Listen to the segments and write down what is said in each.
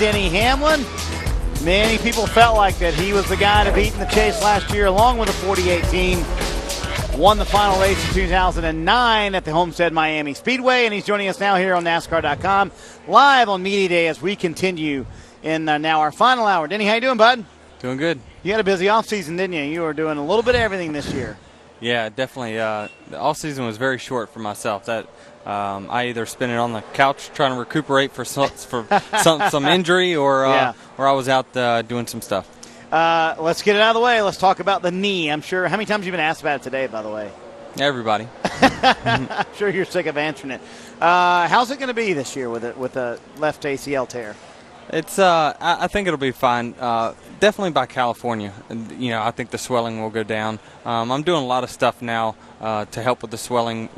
Denny Hamlin. Many people felt like that he was the guy to beat in the chase last year, along with the 48 team. Won the final race in 2009 at the Homestead Miami Speedway, and he's joining us now here on NASCAR.com, live on Media Day as we continue in now our final hour. Denny, how you doing, bud? Doing good. You had a busy offseason, didn't you? You were doing a little bit of everything this year. Yeah, definitely. The offseason was very short for myself. That I either spent it on the couch trying to recuperate for some injury, or I was out doing some stuff. Let's get it out of the way. Let's talk about the knee. I'm sure. How many times have you been asked about it today, by the way? Everybody. I'm sure you're sick of answering it. How's it going to be this year with a left ACL tear? It's. I think it'll be fine. Definitely by California. I think the swelling will go down. I'm doing a lot of stuff now to help with the swelling.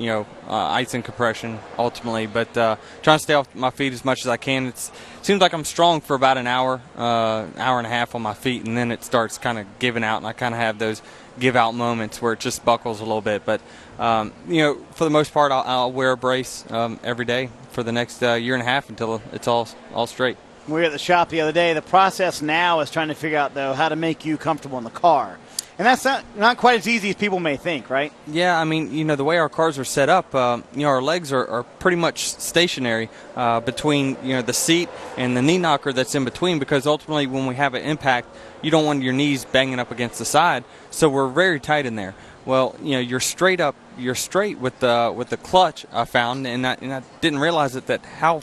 Ice and compression ultimately, but trying to stay off my feet as much as I can. It seems like I'm strong for about an hour, hour and a half on my feet, and then it starts kind of giving out, and I kind of have those give out moments where it just buckles a little bit. But for the most part, I'll wear a brace every day for the next year and a half until it's all straight. We were at the shop the other day. The process now is trying to figure out, though, how to make you comfortable in the car. And that's not quite as easy as people may think, right? Yeah, I mean, the way our cars are set up, our legs are pretty much stationary between, the seat and the knee knocker that's in between, because ultimately when we have an impact, you don't want your knees banging up against the side. So we're very tight in there. Well, you're straight with the clutch, I found, and I didn't realize that how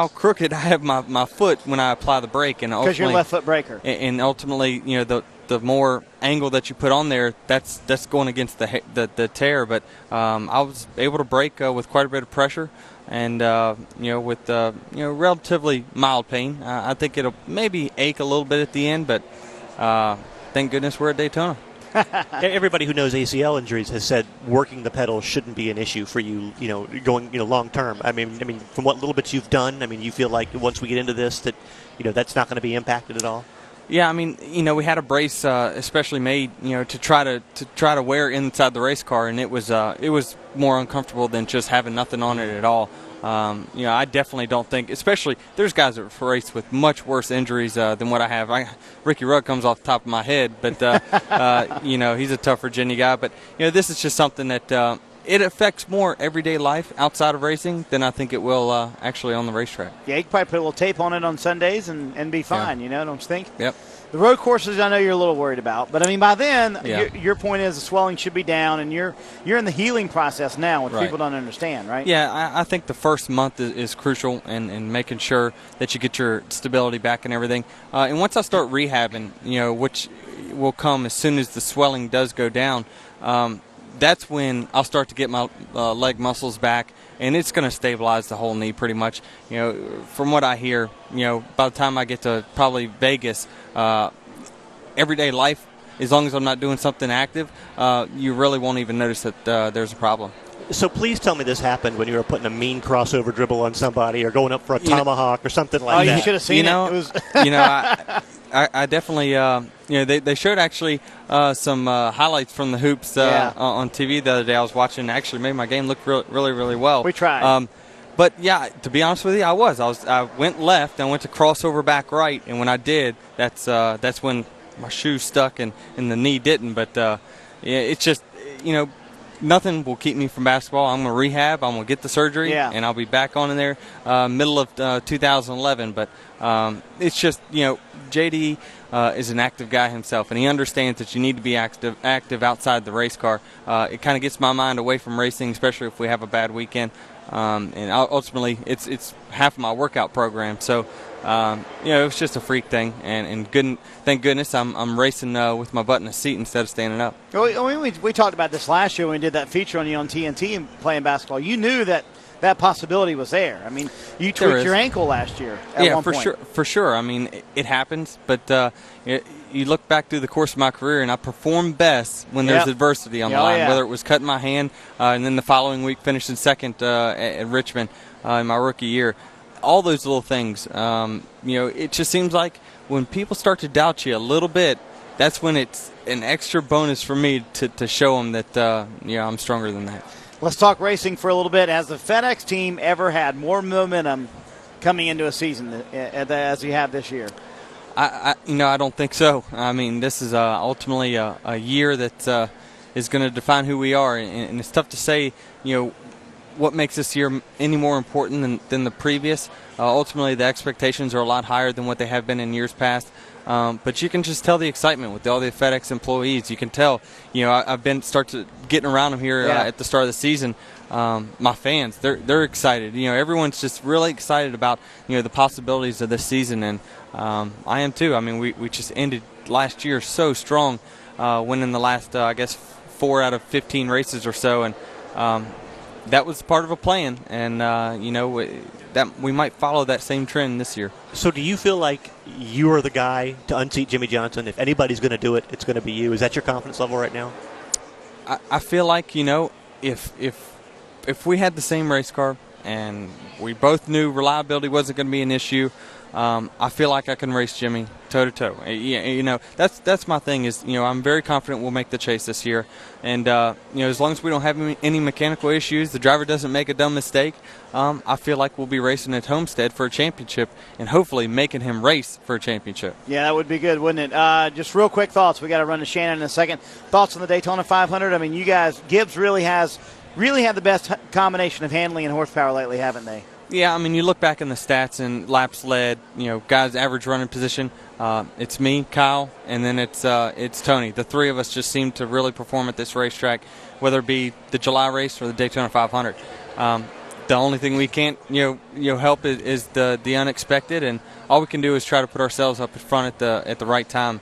crooked I have my foot when I apply the brake, and because you're a left foot braker, and ultimately, the more angle that you put on there, that's going against the tear. But I was able to brake with quite a bit of pressure, and with relatively mild pain. I think it'll maybe ache a little bit at the end, but thank goodness we're at Daytona. Everybody who knows ACL injuries has said working the pedal shouldn't be an issue for you, going long term. I mean, from what little bits you've done, you feel like once we get into this that, that's not going to be impacted at all. Yeah, we had a brace especially made, to try to wear inside the race car, and it was more uncomfortable than just having nothing on it at all. I definitely don't think, especially there's guys that race with much worse injuries than what I have. Ricky Rudd comes off the top of my head, but he's a tough Virginia guy. But this is just something that it affects more everyday life outside of racing than I think it will actually on the racetrack. Yeah, you can probably put a little tape on it on Sundays and be fine. Don't you think? Yep. The road courses, I know you're a little worried about, but by then, your point is the swelling should be down, and you're in the healing process now, which people don't understand, right? Yeah, I think the first month is crucial, and making sure that you get your stability back and everything. And once I start rehabbing, which will come as soon as the swelling does go down, that's when I'll start to get my leg muscles back, and it's going to stabilize the whole knee pretty much. From what I hear, by the time I get to probably Vegas, everyday life, as long as I'm not doing something active, you really won't even notice that there's a problem. So please tell me this happened when you were putting a mean crossover dribble on somebody or going up for a tomahawk or something like that. You should have seen it. It was I definitely, they showed actually some highlights from the hoops on TV the other day. I was watching, actually made my game look really, really well. We tried. But yeah, to be honest with you, I went left and went to crossover back right, and when I did, that's when my shoe stuck and the knee didn't. But it's just, nothing will keep me from basketball. I'm going to rehab. I'm going to get the surgery, and I'll be back on in there middle of 2011. But it's just, JD is an active guy himself, and he understands that you need to be active outside the race car. It kind of gets my mind away from racing, especially if we have a bad weekend. And ultimately, it's half of my workout program. So, it was just a freak thing, and thank goodness I'm racing with my butt in a seat instead of standing up. We talked about this last year when we did that feature on you on TNT and playing basketball. You knew that possibility was there. You tweaked your ankle last year at one point. For sure. It happens, but you look back through the course of my career, and I perform best when there's adversity on the line, whether it was cutting my hand and then the following week finishing second at Richmond in my rookie year. All those little things, it just seems like when people start to doubt you a little bit, that's when it's an extra bonus for me to show them that, I'm stronger than that. Let's talk racing for a little bit. Has the FedEx team ever had more momentum coming into a season as you have this year? I don't think so. I mean, this is ultimately a year that is going to define who we are, and it's tough to say, what makes this year any more important than the previous. Ultimately, the expectations are a lot higher than what they have been in years past. But you can just tell the excitement with all the FedEx employees. You can tell, I've been getting around them here at the start of the season. My fans, they're excited. Everyone's just really excited about, the possibilities of this season, and I am too. I mean, we just ended last year so strong, winning the last, 4 out of 15 races or so, and that was part of a plan, and that we might follow that same trend this year. So do you feel like you are the guy to unseat Jimmy Johnson? If anybody's going to do it, it's going to be you. Is that your confidence level right now? I feel like, if we had the same race car and we both knew reliability wasn't going to be an issue, I feel like I can race Jimmy toe-to-toe. That's my thing is, I'm very confident we'll make the chase this year. And, as long as we don't have any mechanical issues, the driver doesn't make a dumb mistake, I feel like we'll be racing at Homestead for a championship and hopefully making him race for a championship. Yeah, that would be good, wouldn't it? Just real quick thoughts. We got to run to Shannon in a second. Thoughts on the Daytona 500? I mean, you guys, Gibbs really had the best combination of handling and horsepower lately, haven't they? Yeah, I mean, you look back in the stats and laps led, guys' average running position. It's me, Kyle, and then it's Tony. The three of us just seem to really perform at this racetrack, whether it be the July race or the Daytona 500. The only thing we can't help is the unexpected, and all we can do is try to put ourselves up in front at the right time.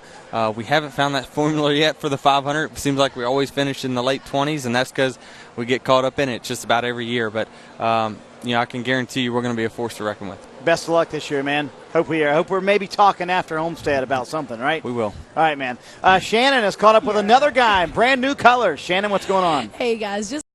We haven't found that formula yet for the 500. It seems like we always finish in the late 20s, and that's because we get caught up in it just about every year. But I can guarantee you we're going to be a force to reckon with. Best of luck this year, man. Hope we're maybe talking after Homestead about something, right? We will. All right, man. Shannon has caught up with another guy, brand new colors. Shannon, what's going on? Hey, guys. Just